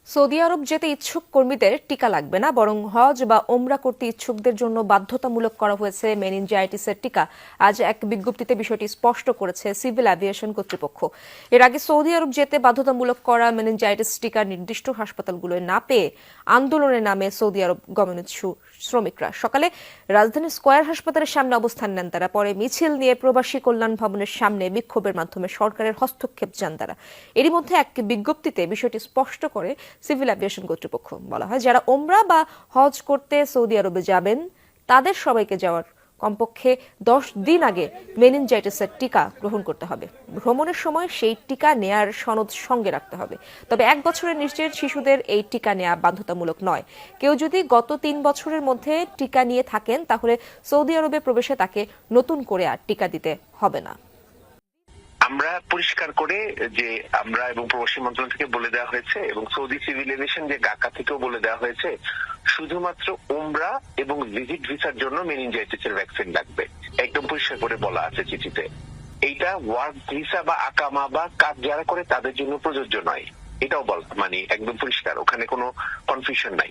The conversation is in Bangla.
সৌদি আরব যেতে ইচ্ছুক কর্মীদের টিকা লাগবে না, বরং হজ বা ওমরা করতে ইচ্ছুকদের জন্য বাধ্যতামূলক করা হয়েছে মেনিনজাইটিসের টিকা। আজ এক বিজ্ঞপ্তিতে বিষয়টি স্পষ্ট করেছে সিভিল অ্যাভিয়েশন কর্তৃপক্ষ। এর আগে সৌদি আরব যেতে বাধ্যতামূলক করা মেনিনজাইটিস টিকা নির্দিষ্ট হাসপাতালগুলোয় না পেয়ে আন্দোলনে নামে সৌদি আরব গমনোচ্ছু শ্রমিকরা। সকালে রাজধানী স্কয়ার হাসপাতালের সামনে অবস্থান নেন তারা। পরে মিছিল নিয়ে প্রবাসী কল্যাণ ভবনের সামনে বিক্ষোভের মাধ্যমে সরকারের হস্তক্ষেপ চান তারা। এরই মধ্যে এক বিজ্ঞপ্তিতে বিষয়টি স্পষ্ট করে সিভিল অ্যাভিয়েশন কর্তৃপক্ষ। বলা হয়, যারা ওমরা বা হজ করতে সৌদি আরবে যাবেন তাদের সবাইকে যাওয়ার কমপক্ষে 10 দিন আগে মেনিনজাইটিসের টিকা গ্রহণ করতে হবে। ভ্রমণের সময় সেই টিকা নেয়ার সনদ সঙ্গে রাখতে হবে। তবে 1 বছরের নিচের শিশুদের এই টিকা নেওয়া বাধ্যতামূলক নয়। কেউ যদি গত 3 বছরের মধ্যে টিকা নিয়ে থাকেন তাহলে সৌদি আরবে প্রবেশে তাকে নতুন করে আর টিকা দিতে হবে না। আমরা পরিষ্কার করে যে আমরা এবং প্রবাসী মন্ত্রণালয় থেকে বলে দেওয়া হয়েছে এবং সৌদি সিভিল এভিয়েশন যে গাকা থেকেও বলে দেওয়া হয়েছে, শুধুমাত্র উমরা এবং ভিজিট ভিসার জন্য মেনিনজাইটিসের ভ্যাকসিন লাগবে। একদম পরিষ্কার করে বলা আছে চিঠিতে। এইটা ওয়ার্ক ভিসা বা আকামা বা কাজ যারা করে তাদের জন্য প্রযোজ্য নয়। এটাও একদম পরিষ্কার, ওখানে কোনো কনফিউশন নাই।